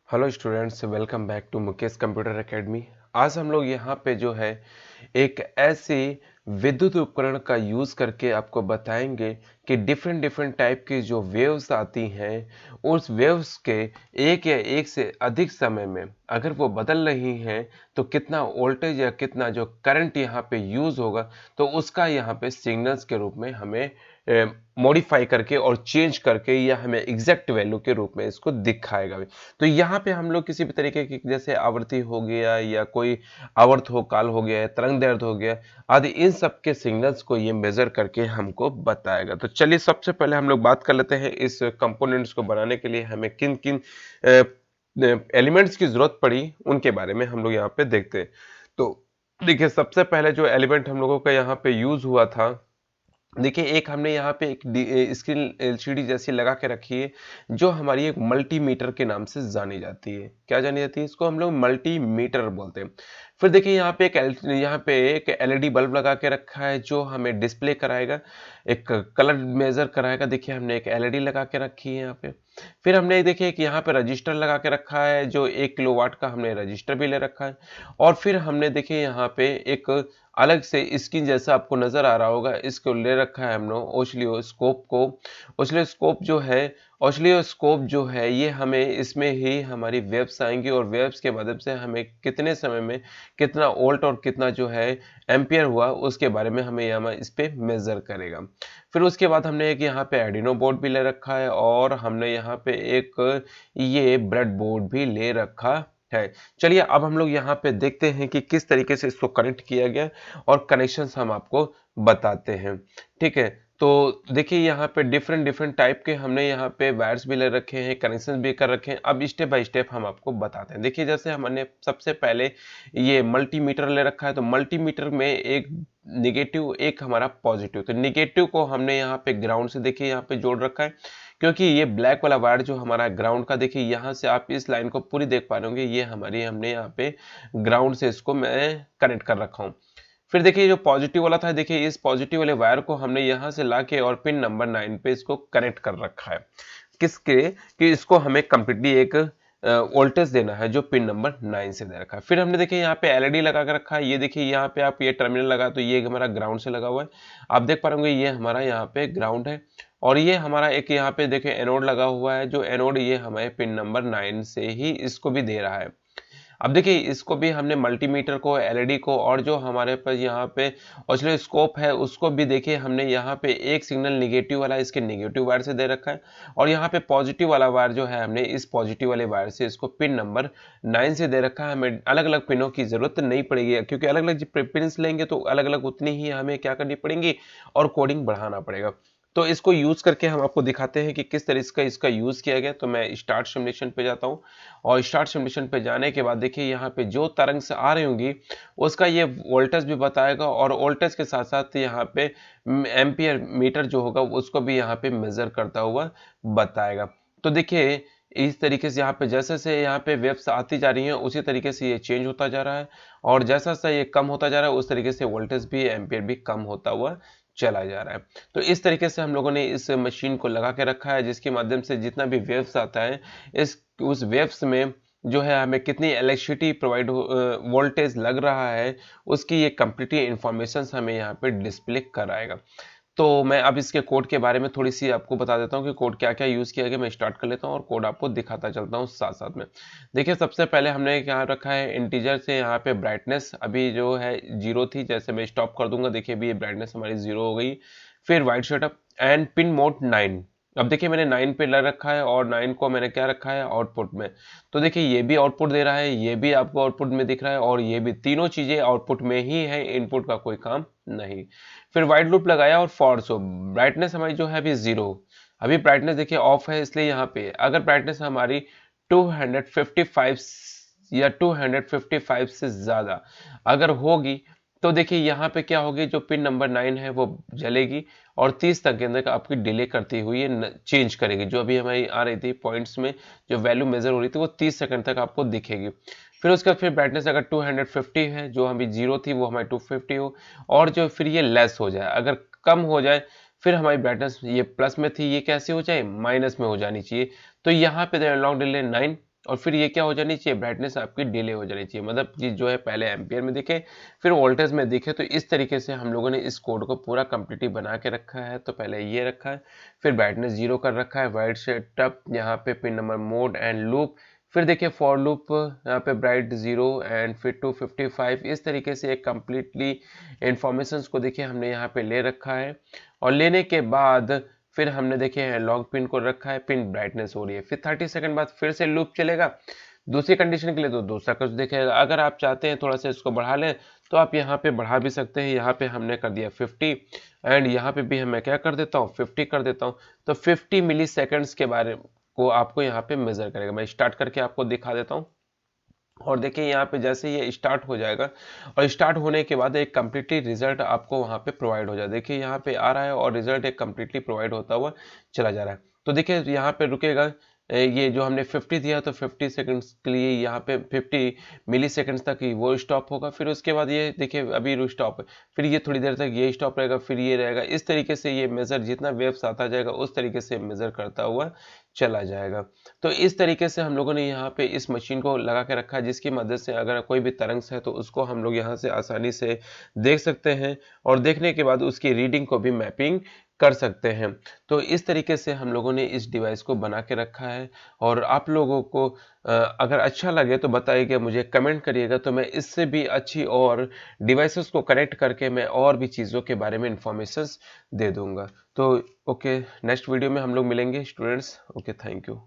Hello students, welcome back to Mukesh computer academy. आज हम लोग यहाँ पे जो है एक ऐसे विद्युत उपकरण का यूज़ करके आपको बताएंगे कि डिफरेंट डिफरेंट टाइप की जो वेव्स आती हैं, उस वेव्स के एक या एक से अधिक समय में अगर वो बदल रही हैं तो कितना वोल्टेज या कितना जो करंट यहाँ पे यूज़ होगा, तो उसका यहाँ पे सिग्नल्स के रूप में हमें मॉडिफाई करके और चेंज करके या हमें एग्जैक्ट वैल्यू के रूप में इसको दिखाएगा। तो यहाँ पे हम लोग किसी भी तरीके की जैसे आवृत्ति हो गया या कोई आवर्त हो काल हो गया, तरंग दैर्ध्य हो गया आदि, इन सब के सिग्नल्स को ये मेजर करके हमको बताएगा। तो चलिए सबसे पहले हम लोग बात कर लेते हैं इस कंपोनेंट्स को बनाने के लिए हमें किन किन एलिमेंट्स की जरूरत पड़ी, उनके बारे में हम लोग यहाँ पे देखते हैं। तो देखिए, सबसे पहले जो एलिमेंट हम लोगों का यहाँ पे यूज हुआ था, देखिए एक हमने यहाँ पे एक स्क्रीन एलसीडी जैसी लगा के रखी है, जो हमारी एक मल्टीमीटर के नाम से जानी जाती है। क्या जानी जाती है? इसको हम लोग मल्टीमीटर बोलते हैं। फिर देखिए यहाँ पे एक एलईडी बल्ब लगा के रखा है, जो हमें डिस्प्ले कराएगा, एक कलर मेजर कराएगा। देखिए हमने एक एलईडी लगा के रखी है यहाँ पे। फिर हमने देखिए एक यहाँ पे रजिस्टर लगा के रखा है, जो 1 किलोवाट का हमने रजिस्टर भी ले रखा है। और फिर हमने देखिए यहाँ पे एक अलग से स्क्रीन जैसा आपको नजर आ रहा होगा, इसको ले रखा है हम लोग ओसिलोस्कोप को। ओसिलोस्कोप जो है ये हमें, इसमें ही हमारी वेव्स आएंगी और वेव्स के मदद से हमें कितने समय में कितना वोल्ट और कितना जो है एम्पियर हुआ, उसके बारे में हमें यहाँ इस पे मेजर करेगा। फिर उसके बाद हमने एक यहाँ पे आर्डिनो बोर्ड भी ले रखा है और हमने यहाँ पे एक ये ब्रेड बोर्ड भी ले रखा है। चलिए अब हम लोग यहाँ पे देखते हैं कि किस तरीके से इसको कनेक्ट किया गया और कनेक्शंस हम आपको बताते हैं। ठीक है, तो देखिए यहाँ पे डिफरेंट डिफरेंट टाइप के हमने यहाँ पे वायर्स भी ले रखे हैं, कनेक्शंस भी कर रखे हैं। अब स्टेप बाय स्टेप हम आपको बताते हैं। देखिए जैसे हमने सबसे पहले ये मल्टीमीटर ले रखा है, तो मल्टीमीटर में एक निगेटिव एक हमारा पॉजिटिव, तो निगेटिव को हमने यहाँ पे ग्राउंड से देखिए यहाँ पे जोड़ रखा है, क्योंकि ये ब्लैक वाला वायर जो हमारा ग्राउंड का, देखिए यहाँ से आप इस लाइन को पूरी देख पा रहे होंगे, ये हमारी हमने यहाँ पे ग्राउंड से इसको मैं कनेक्ट कर रखा हूँ। फिर देखिए जो पॉजिटिव वाला था, देखिए इस पॉजिटिव वाले वायर को हमने यहाँ से लाके और पिन नंबर 9 पे इसको कनेक्ट कर रखा है। किसके? कि इसको हमें कंप्लीटली एक वोल्टेज देना है, जो पिन नंबर 9 से दे रखा है। फिर हमने देखिए यहाँ पे एलईडी लगा कर रखा है। ये देखिए यहाँ पे आप ये टर्मिनल लगा, तो ये हमारा ग्राउंड से लगा हुआ है। आप देख पा रहे होंगे ये हमारा यहाँ पे ग्राउंड है और ये हमारा एक यहाँ पे देखिए एनोड लगा हुआ है, जो एनोड ये हमें पिन नंबर 9 से ही इसको भी दे रहा है। अब देखिए इसको भी हमने मल्टीमीटर को, एलईडी को, और जो हमारे पास यहाँ पे ऑसिलोस्कोप है उसको भी देखिए हमने यहाँ पे एक सिग्नल निगेटिव वाला इसके निगेटिव वायर से दे रखा है, और यहाँ पे पॉजिटिव वाला वायर जो है हमने इस पॉजिटिव वाले वायर से इसको पिन नंबर 9 से दे रखा है। हमें अलग अलग पिनों की जरूरत नहीं पड़ेगी, क्योंकि अलग अलग पिन्स लेंगे तो अलग अलग उतनी ही हमें क्या करनी पड़ेंगी और कोडिंग बढ़ाना पड़ेगा। तो इसको यूज करके हम आपको दिखाते हैं कि किस तरह का इसका यूज किया गया। तो मैं स्टार्ट सिमुलेशन पे जाता हूँ और स्टार्ट सिमुलेशन पे जाने के बाद देखिए यहाँ पे जो तरंग से आ रही होंगी उसका ये वोल्टेज भी बताएगा, और वोल्टेज के साथ साथ यहाँ पे एम्पियर मीटर जो होगा उसको भी यहाँ पे मेजर करता हुआ बताएगा। तो देखिए इस तरीके से यहाँ पे जैसे जैसे यहाँ पे वेव्स आती जा रही हैं, उसी तरीके से ये चेंज होता जा रहा है, और जैसा जैसा ये कम होता जा रहा है उस तरीके से वोल्टेज भी, एम्पियर भी कम होता हुआ चला जा रहा है। तो इस तरीके से हम लोगों ने इस मशीन को लगा के रखा है, जिसके माध्यम से जितना भी वेव्स आता है, इस उस वेव्स में जो है हमें कितनी इलेक्ट्रिसिटी प्रोवाइड वोल्टेज लग रहा है, उसकी ये कंप्लीटली इंफॉर्मेशन हमें यहाँ पे डिस्प्ले कराएगा। तो मैं अब इसके कोड के बारे में थोड़ी सी आपको बता देता हूँ कि कोड क्या क्या यूज़ किया गया। मैं स्टार्ट कर लेता हूँ और कोड आपको दिखाता चलता हूँ साथ साथ में। देखिए सबसे पहले हमने यहाँ रखा है इंटीजर से, यहाँ पे ब्राइटनेस अभी जो है 0 थी, जैसे मैं स्टॉप कर दूंगा देखिए अभी ये ब्राइटनेस हमारी 0 हो गई। फिर white setup and pin mode 9। अब देखिए मैंने 9 पे लग रखा है और 9 को मैंने क्या रखा है आउटपुट में। तो देखिए ये भी आउटपुट दे रहा है, ये भी आपको आउटपुट में दिख रहा है, और ये भी, तीनों चीजें आउटपुट में ही है, इनपुट का कोई काम नहीं। फिर वाइड लूप लगाया और फॉर सो ब्राइटनेस हमारी जो है अभी 0, अभी ब्राइटनेस देखिए ऑफ है, इसलिए यहाँ पे अगर ब्राइटनेस हमारी 255 या 255 से ज्यादा अगर होगी, तो देखिए यहाँ पे क्या होगी, जो पिन नंबर 9 है वो जलेगी और 30 तक के अंदर आपकी डिले करती हुई ये चेंज करेगी। जो अभी हमारी आ रही थी पॉइंट्स में जो वैल्यू मेजर हो रही थी, वो 30 सेकंड तक आपको दिखेगी। फिर उसका फिर ब्राइटनेस अगर 250 है, जो हमें 0 थी वो हमारी 250 हो, और जो फिर ये लेस हो जाए, अगर कम हो जाए, फिर हमारी ब्राइटनेस ये प्लस में थी, ये कैसे हो जाए, माइनस में हो जानी चाहिए। तो यहाँ पे लॉन्ग डिले 9, और फिर ये क्या हो जानी चाहिए, ब्राइटनेस आपकी डिले हो जानी चाहिए, मतलब कि जो है पहले एम्पियर में दिखे फिर वोल्टेज में दिखे। तो इस तरीके से हम लोगों ने इस कोड को पूरा कंप्लीटली बना के रखा है। तो पहले ये रखा है, फिर ब्राइटनेस 0 कर रखा है, वाइट सेटअप, यहाँ पे pin number mode and loop, फिर देखिए फॉर लूप यहाँ पे ब्राइट 0 एंड फिर 255। इस तरीके से एक कम्प्लीटली इंफॉर्मेशन को देखिए हमने यहाँ पे ले रखा है। और लेने के बाद फिर हमने देखे लॉग पिन को रखा है, पिन ब्राइटनेस हो रही है, फिर 30 सेकंड बाद फिर से लूप चलेगा दूसरी कंडीशन के लिए, तो दूसरा कुछ देखेगा। अगर आप चाहते हैं थोड़ा सा इसको बढ़ा लें तो आप यहाँ पे बढ़ा भी सकते हैं। यहाँ पे हमने कर दिया 50 एंड यहाँ पे भी मैं क्या कर देता हूँ 50 कर देता हूँ। तो 50 मिली सेकेंड्स के बारे को आपको यहाँ पे मेजर करेगा। मैं स्टार्ट करके आपको दिखा देता हूँ। और देखिए यहाँ पे जैसे ये स्टार्ट हो जाएगा और स्टार्ट होने के बाद एक कम्प्लीटली रिजल्ट आपको वहाँ पे प्रोवाइड हो जाए। देखिए यहाँ पे आ रहा है और रिजल्ट एक कम्प्लीटली प्रोवाइड होता हुआ चला जा रहा है। तो देखिए यहाँ पे रुकेगा, ये जो हमने 50 दिया तो 50 सेकंड्स के लिए यहाँ पे 50 मिली सेकंड्स तक ही वो स्टॉप होगा। फिर उसके बाद ये देखिए अभी स्टॉप है, फिर ये थोड़ी देर तक ये स्टॉप रहेगा, फिर ये रहेगा। इस तरीके से ये मेज़र जितना वेव्स आता जाएगा उस तरीके से मेज़र करता हुआ चला जाएगा। तो इस तरीके से हम लोगों ने यहाँ पे इस मशीन को लगा के रखा है, जिसकी मदद से अगर कोई भी तरंग है तो उसको हम लोग यहाँ से आसानी से देख सकते हैं और देखने के बाद उसकी रीडिंग को भी मैपिंग कर सकते हैं। तो इस तरीके से हम लोगों ने इस डिवाइस को बना के रखा है। और आप लोगों को अगर अच्छा लगे तो बताइएगा, मुझे कमेंट करिएगा, तो मैं इससे भी अच्छी और डिवाइसेस को कनेक्ट करके मैं और भी चीज़ों के बारे में इंफॉर्मेशंस दे दूंगा। तो ओके, नेक्स्ट वीडियो में हम लोग मिलेंगे स्टूडेंट्स। Okay, thank you.